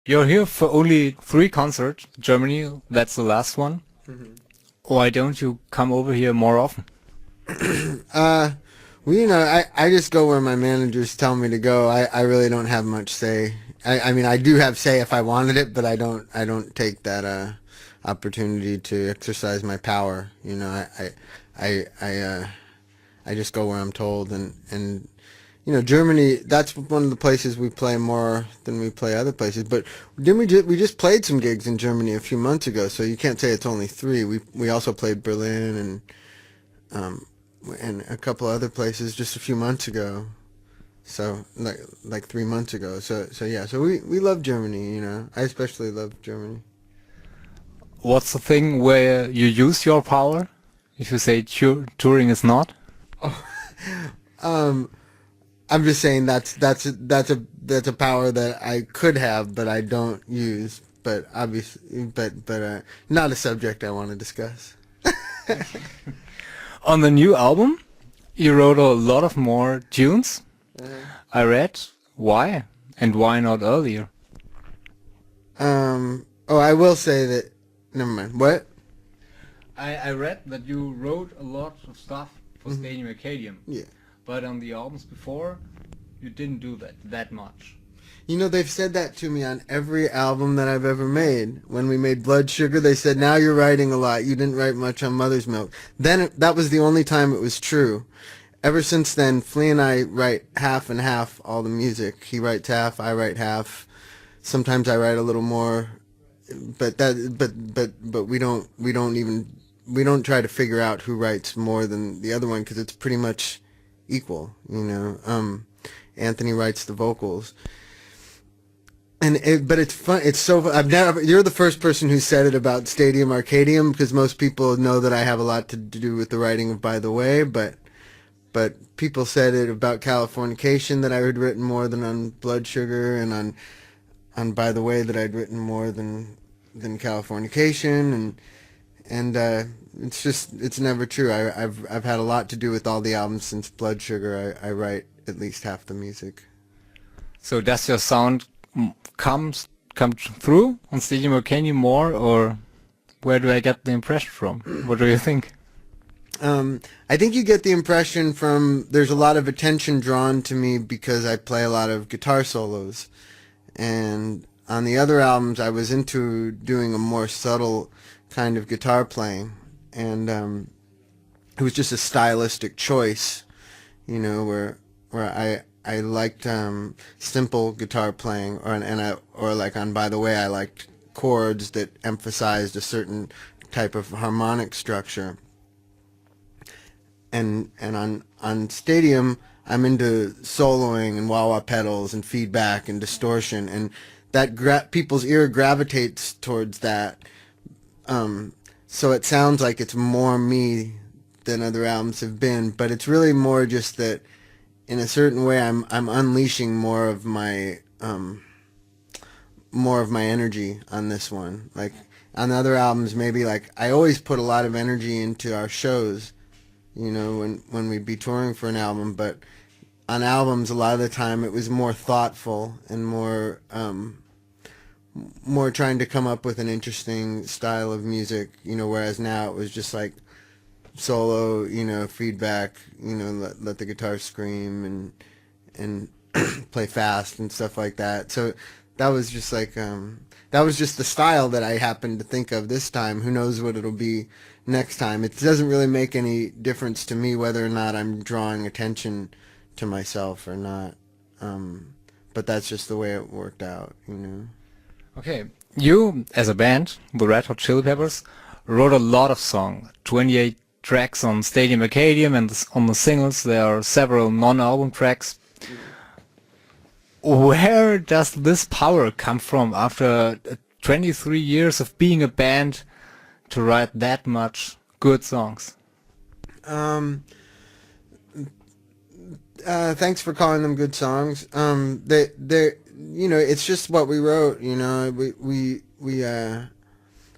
You're here for only 3 concerts. Germany, that's the last one. Why don't you come over here more often? Uh, well, I just go where my managers tell me to go. I really don't have much say. I mean, I do have say if I wanted it, but I don't take that opportunity to exercise my power. I just go where I'm told, and Germany. That's one of the places we play more than we play other places. But didn't we just played some gigs in Germany a few months ago? So you can't say it's only three. We also played Berlin um, and a couple other places just a few months ago. So like 3 months ago. So yeah. So we love Germany. I especially love Germany. What's the thing where you use your power? If you say touring is not? Um, I'm just saying that's a power that I could have, but I don't use. But obviously, but not a subject I want to discuss. On the new album, you wrote a lot of more tunes. I read. Why? And why not earlier? Oh, I will say that. Never mind. What? I read that you wrote a lot of stuff for Stadium Arcadium, Yeah. but on the albums before, you didn't do that much. They've said that to me on every album that I've ever made. When we made Blood Sugar, they said, now you're writing a lot. You didn't write much on Mother's Milk. Then that was the only time it was true. Ever since then, Flea and I write half and half all the music. He writes half, I write half. Sometimes I write a little more, but we don't try to figure out who writes more than the other one because it's pretty much equal. Anthony writes the vocals. But it's fun. It's so. You're the first person who said it about Stadium Arcadium because most people know that I have a lot to do with the writing of By the Way, but people said it about Californication that I had written more than on Blood Sugar, and on By the Way that I'd written more than Californication, and it's never true. I've had a lot to do with all the albums since Blood Sugar. I write at least half the music. So does your sound come through on Stadium Arcadium more, or where do I get the impression from? What do you think? I think you get the impression from there's a lot of attention drawn to me because I play a lot of guitar solos. And on the other albums, I was into doing a more subtle kind of guitar playing. And it was just a stylistic choice, where I liked simple guitar playing, or like on By the Way, I liked chords that emphasized a certain type of harmonic structure. And on Stadium, I'm into soloing and wah-wah pedals and feedback and distortion, and that people's ear gravitates towards that. So it sounds like it's more me than other albums have been, but it's really more just that in a certain way I'm unleashing more of my energy on this one. Like on the other albums, maybe like I always put a lot of energy into our shows, when we'd be touring for an album, but on albums a lot of the time it was more thoughtful and more trying to come up with an interesting style of music, whereas now it was just like solo, feedback, let the guitar scream and play fast and stuff like that. So that was just like that was just the style that I happened to think of this time. Who knows what it'll be next time? It doesn't really make any difference to me whether or not I'm drawing attention to myself or not. But that's just the way it worked out. Okay, you as a band, the Red Hot Chili Peppers, wrote a lot of songs, 28 tracks on Stadium Arcadium, and on the singles there are several non-album tracks. Where does this power come from after 23 years of being a band to write that much good songs? Thanks for calling them good songs. It's just what we wrote.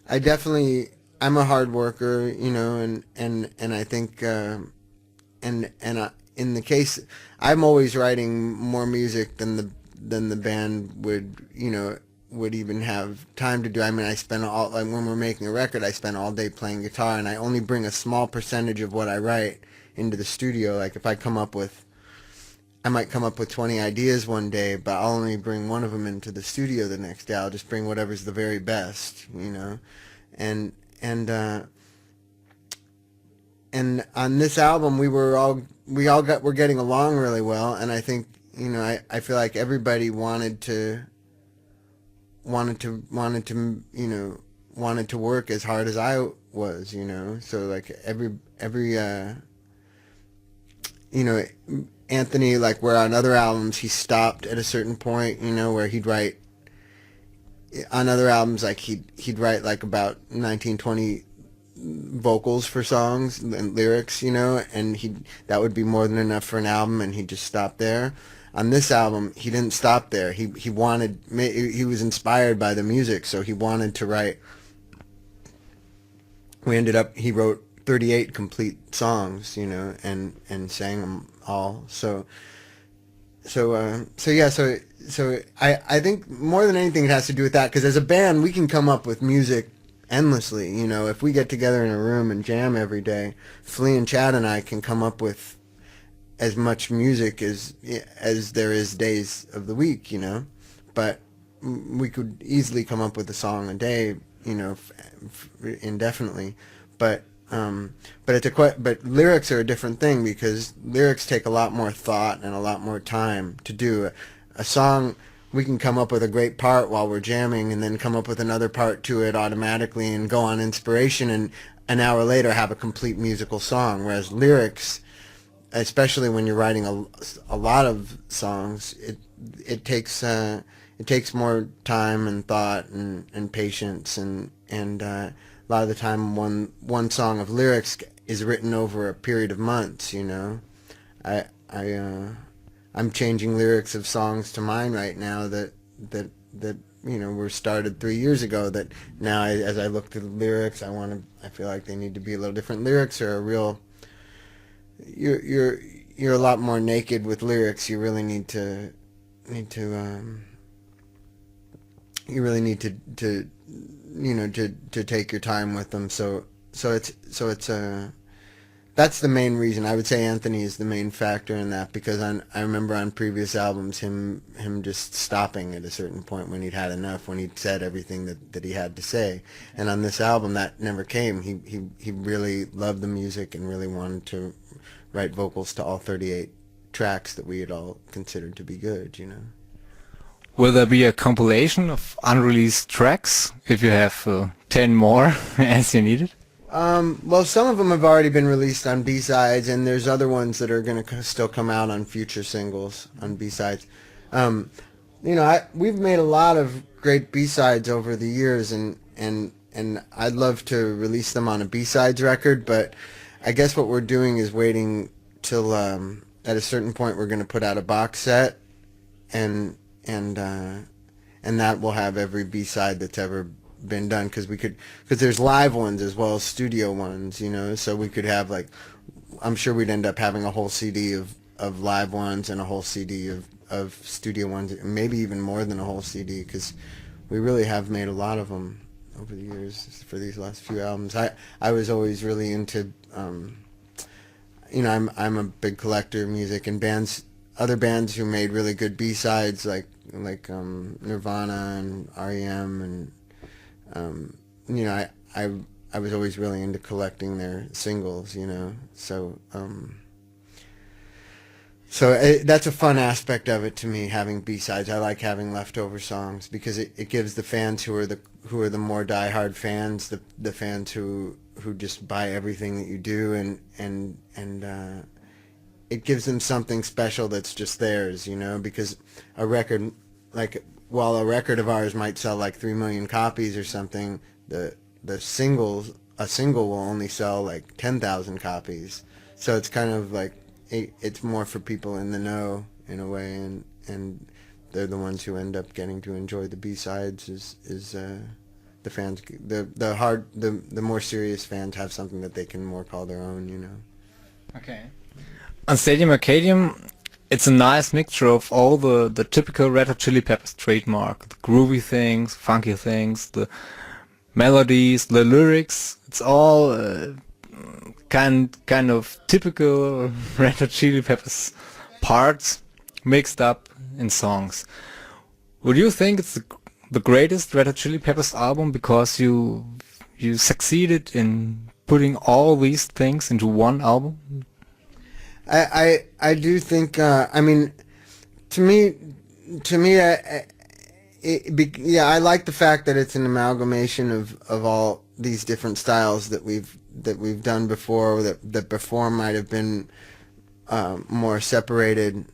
I definitely, I'm a hard worker, and I think, in the case, I'm always writing more music than the band would, would even have time to do. I mean, I spend all, like when we're making a record, I spend all day playing guitar, and I only bring a small percentage of what I write into the studio. Like if I might come up with 20 ideas one day, but I'll only bring one of them into the studio the next day. I'll just bring whatever's the very best, you know. And and on this album, we're getting along really well, and I think, you know, I feel like everybody wanted to you know, wanted to work as hard as I was, you know. So like every you know, Anthony, like where on other albums he stopped at a certain point, you know, where he'd write on other albums, like he'd write like about 19-20 vocals for songs and lyrics, you know, and that would be more than enough for an album, and he'd just stop there. On this album, he didn't stop there. He was inspired by the music, so he wanted to write. He wrote 38 complete songs, you know, and sang them all. So I think more than anything it has to do with that, because as a band we can come up with music endlessly, you know. If we get together in a room and jam every day, Flea and Chad and I can come up with as much music as there is days of the week, you know. But we could easily come up with a song a day, you know, indefinitely. But lyrics are a different thing, because lyrics take a lot more thought and a lot more time to do. A song, we can come up with a great part while we're jamming, and then come up with another part to it automatically and go on inspiration, and an hour later have a complete musical song. Whereas lyrics, especially when you're writing a lot of songs, it takes more time and thought and patience, and a lot of the time one song of lyrics is written over a period of months, you know. I'm changing lyrics of songs to mine right now that you know were started 3 years ago, that now as I look through the lyrics, I feel like they need to be a little different. Lyrics are a real, you're a lot more naked with lyrics. You really need to you know, to take your time with them. So it's that's the main reason. I would say Anthony is the main factor in that, because I remember on previous albums him just stopping at a certain point when he'd had enough, when he'd said everything that he had to say. And on this album that never came. He really loved the music and really wanted to write vocals to all 38 tracks that we had all considered to be good, you know. Will there be a compilation of unreleased tracks if you have 10 more as you need it? Well, some of them have already been released on B-sides, and there's other ones that are going to still come out on future singles on B-sides. You know, we've made a lot of great B-sides over the years, and I'd love to release them on a B-sides record, but I guess what we're doing is waiting till at a certain point we're going to put out a box set, and that will have every B-side that's ever been done, because there's live ones as well as studio ones, you know. So we could have, like, I'm sure we'd end up having a whole CD of live ones and a whole CD of studio ones, maybe even more than a whole CD, because we really have made a lot of them over the years for these last few albums. I was always really into you know, I'm a big collector of music, and other bands who made really good B-sides, like Nirvana and REM, and you know, I was always really into collecting their singles, you know. So that's a fun aspect of it to me, having B-sides. I like having leftover songs, because it gives the fans who are the more diehard fans, the fans who just buy everything that you do, and it gives them something special that's just theirs, you know. Because a record, like, while a record of ours might sell like 3 million copies or something, a single will only sell like 10,000 copies. So it's kind of like, it's more for people in the know in a way, and they're the ones who end up getting to enjoy the B-sides. Is the fans, the more serious fans have something that they can more call their own, you know. Okay. On Stadium Arcadium, it's a nice mixture of all the typical Red Hot Chili Peppers trademark, the groovy things, funky things, the melodies, the lyrics. It's all kind of typical Red Hot Chili Peppers parts mixed up in songs. Would you think it's the greatest Red Hot Chili Peppers album because you succeeded in putting all these things into one album? I do think I mean to me yeah, I like the fact that it's an amalgamation of all these different styles that we've done before, that before might have been more separated,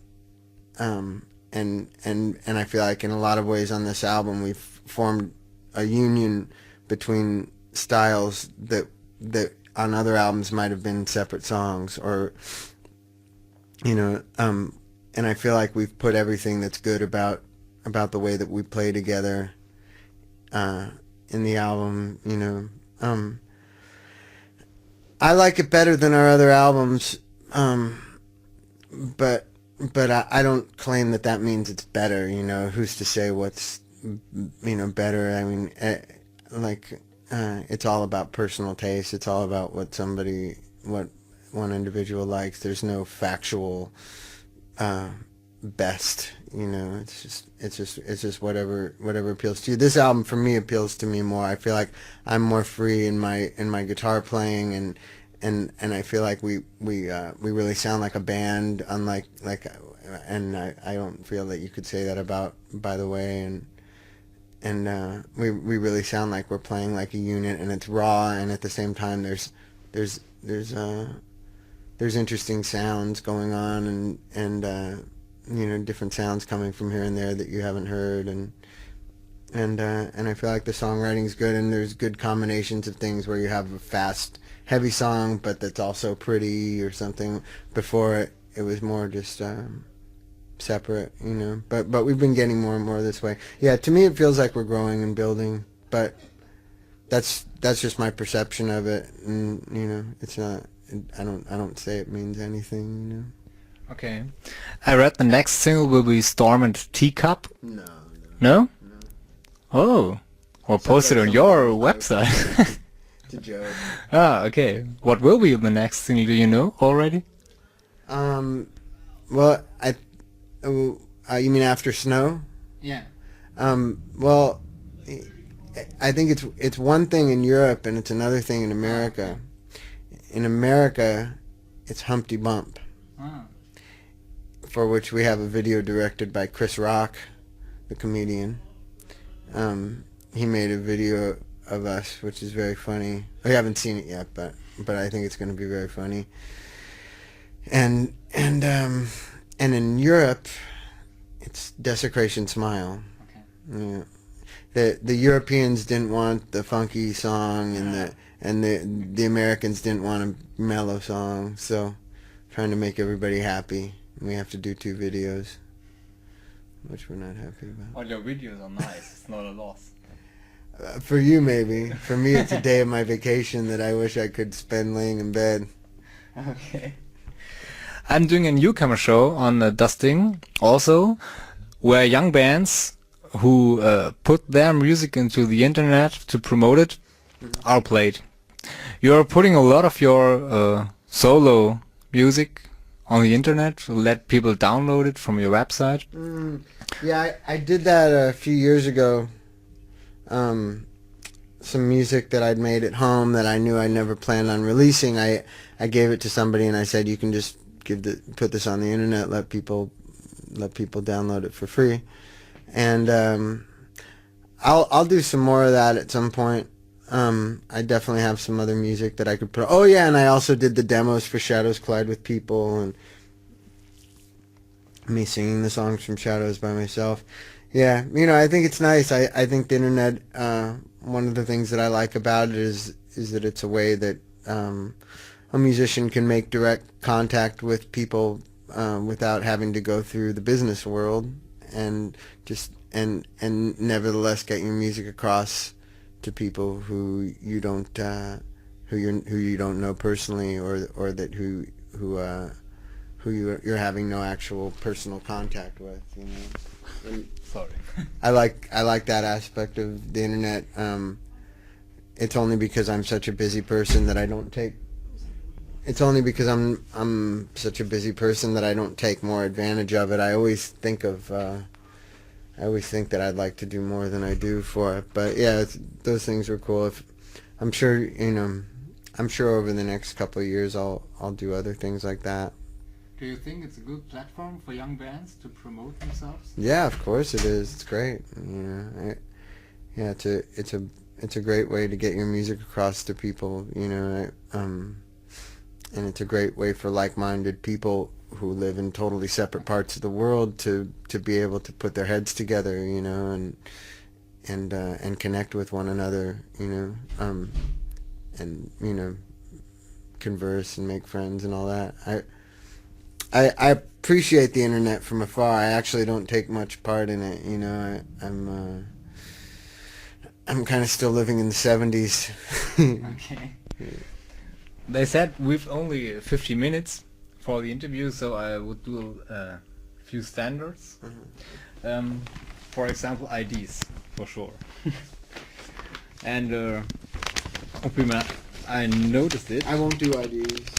and I feel like in a lot of ways on this album we've formed a union between styles that on other albums might have been separate songs, or and I feel like we've put everything that's good about the way that we play together in the album. I like it better than our other albums, but I don't claim that means it's better. Who's to say what's better? I mean, it's all about personal taste. It's all about what one individual likes. There's no factual best. It's just whatever appeals to you. This album for me appeals to me more. I feel like I'm more free in my guitar playing, and I feel like we really sound like a band, unlike and I don't feel that you could say that about By the Way, and we really sound like we're playing like a unit, and it's raw, and at the same time there's interesting sounds going on, and different sounds coming from here and there that you haven't heard, and I feel like the songwriting's good, and there's good combinations of things where you have a fast, heavy song, but that's also pretty or something. Before it was more just separate, But we've been getting more and more this way. Yeah, to me it feels like we're growing and building, but that's just my perception of it, and it's not. I don't say it means anything, Okay. I read the next single will be Storm and Teacup. No. No? Oh. Or Sounds post it like on your something website. It's a joke. Ah, okay. What will be the next single? Do you know already? Well, you mean After Snow? Yeah. Well, I think it's one thing in Europe and it's another thing in America. In America, it's Humpty Bump, for which we have a video directed by Chris Rock, the comedian. He made a video of us, which is very funny. I haven't seen it yet, but I think it's going to be very funny. And in Europe, it's Desecration Smile. Okay. Yeah. The Europeans didn't want the funky song, and the Americans didn't want a mellow song. So, trying to make everybody happy, we have to do two videos, which we're not happy about. Well, your videos are nice. It's not a loss. For you, maybe. For me, it's a day of my vacation that I wish I could spend laying in bed. Okay. I'm doing a newcomer show on Dasding also, where young bands who put their music into the internet to promote it are played. You're putting a lot of your solo music on the internet to let people download it from your website. Yeah, I did that a few years ago. Some music that I'd made at home that I knew I never planned on releasing. I gave it to somebody and I said, you can just put this on the internet, let people download it for free. And I'll do some more of that at some point. I definitely have some other music that I could put. Oh yeah, and I also did the demos for Shadows Collide with People, and me singing the songs from Shadows by myself. Yeah, I think it's nice. I think the internet, one of the things that I like about it is that it's a way that a musician can make direct contact with people without having to go through the business world, and and nevertheless get your music across to people who you don't who you don't know personally, or that who who you're having no actual personal contact with, you know. And Sorry. I like that aspect of the internet. It's only because I'm such a busy person that I don't take. It's only because I'm such a busy person that I don't take more advantage of it. I always think that I'd like to do more than I do for it. But yeah, those things are cool. I'm sure, you know, I'm sure over the next couple of years I'll do other things like that. Do you think it's a good platform for young bands to promote themselves? Yeah, of course it is. It's great. You know, yeah, it's a great way to get your music across to people. You know, and it's a great way for like-minded people who live in totally separate parts of the world to be able to put their heads together. You know, and connect with one another. You know, and you know, converse and make friends and all that. I appreciate the internet from afar. I actually don't take much part in it. You know, I'm kind of still living in the 70s. Okay. They said we've only 50 minutes for the interview, so I would do a few standards. For example, IDs, for sure. And I noticed it. I won't do IDs.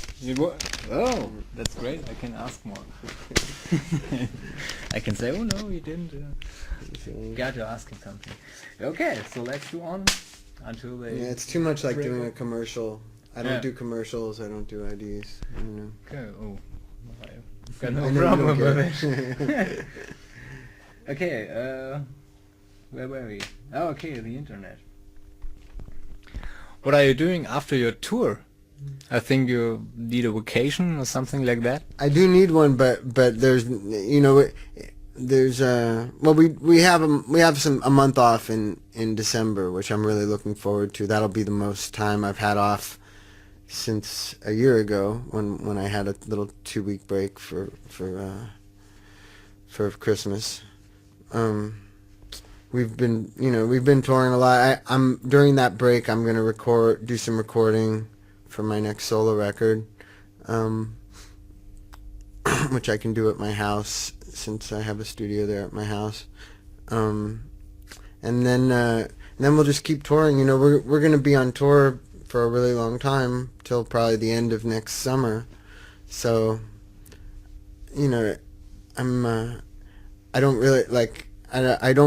Oh, that's great. I can ask more. I can say, oh no, you didn't. Got to asking something. Okay, so let's go on until they... Yeah, it's too much like doing a commercial. I don't Yeah. do commercials. I don't do IDs. You know. Okay, oh. I've got I no know you problem don't with care. it. Okay, where were we? Oh, okay, the internet. What are you doing after your tour? I think you need a vacation or something like that. I do need one, but there's, you know, there's well, we have a month off in December, which I'm really looking forward to. That'll be the most time I've had off since a year ago when I had a little 2-week break for Christmas. We've been touring a lot. I'm during that break I'm gonna do some recording for my next solo record, which I can do at my house since I have a studio there at my house. And then we'll just keep touring. You know, we're gonna be on tour for a really long time till probably the end of next summer. So, you know, I don't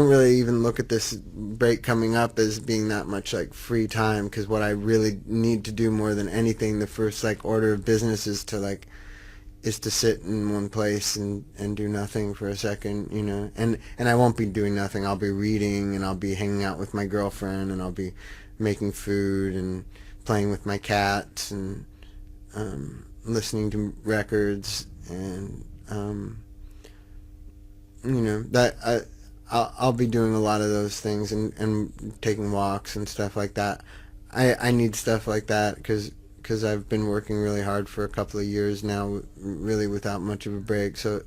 really even look at this break coming up as being that much like free time, because what I really need to do more than anything, the first like order of business is to sit in one place and do nothing for a second, you know. And I won't be doing nothing. I'll be reading, and I'll be hanging out with my girlfriend, and I'll be making food and playing with my cats and listening to records, and you know, that I'll be doing a lot of those things and taking walks and stuff like that. I need stuff like that because I've been working really hard for a couple of years now, really without much of a break. So,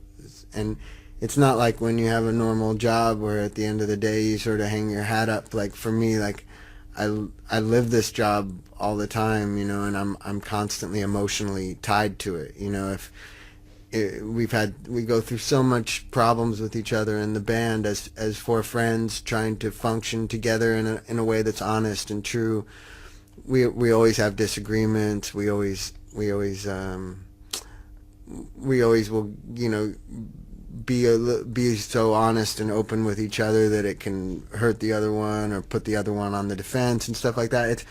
and it's not like when you have a normal job where at the end of the day you sort of hang your hat up. Like for me, like I live this job all the time, you know, and I'm constantly emotionally tied to it. You know, if we go through so much problems with each other in the band as four friends trying to function together in a way that's honest and true. We always have disagreements. We always will, you know, be so honest and open with each other that it can hurt the other one or put the other one on the defense and stuff like that.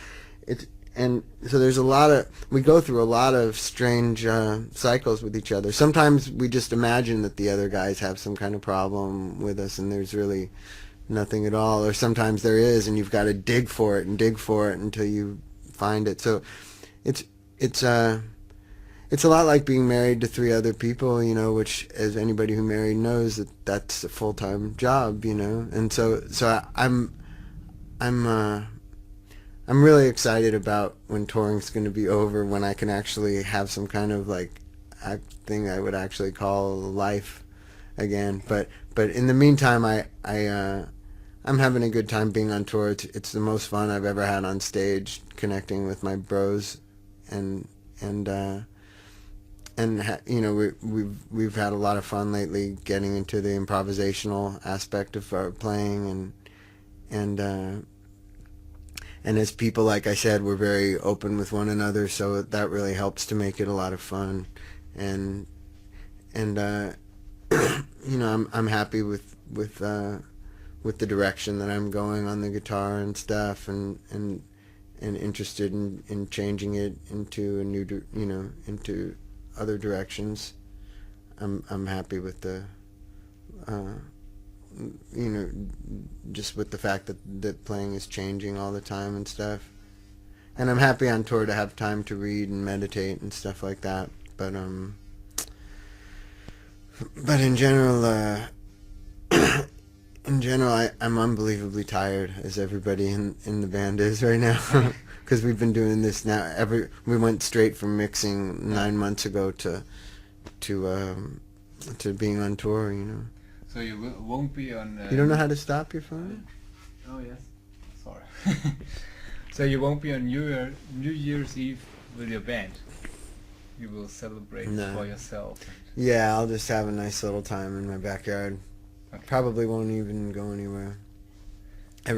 And so we go through a lot of strange cycles with each other. Sometimes we just imagine that the other guys have some kind of problem with us, and there's really nothing at all. Or sometimes there is, and you've got to dig for it until you find it. So it's a lot like being married to 3 other people, you know, which, as anybody who married knows, that's a full-time job, you know. And so I'm really excited about when touring's going to be over, when I can actually have some kind of like thing I would actually call life again. But in the meantime, I'm having a good time being on tour. It's the most fun I've ever had on stage, connecting with my bros, and you know, we've had a lot of fun lately getting into the improvisational aspect of our playing, and as people, like I said, we're very open with one another, so that really helps to make it a lot of fun, and you know, I'm happy with the direction that I'm going on the guitar and stuff, and interested in changing it into a new, you know, into other directions. I'm happy with the, you know, just with the fact that playing is changing all the time and stuff. And I'm happy on tour to have time to read and meditate and stuff like that. But in general, I'm unbelievably tired, as everybody in the band is right now, because we've been doing this now. We went straight from mixing 9 months ago to being on tour. You know. So you won't be on. You don't know how to stop your phone? Oh yes. Sorry. So you won't be on New Year's Eve with your band. You will celebrate for yourself. Yeah, I'll just have a nice little time in my backyard. Okay. Probably won't even go anywhere. I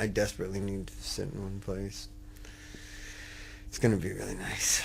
desperately need to sit in one place. It's gonna be really nice.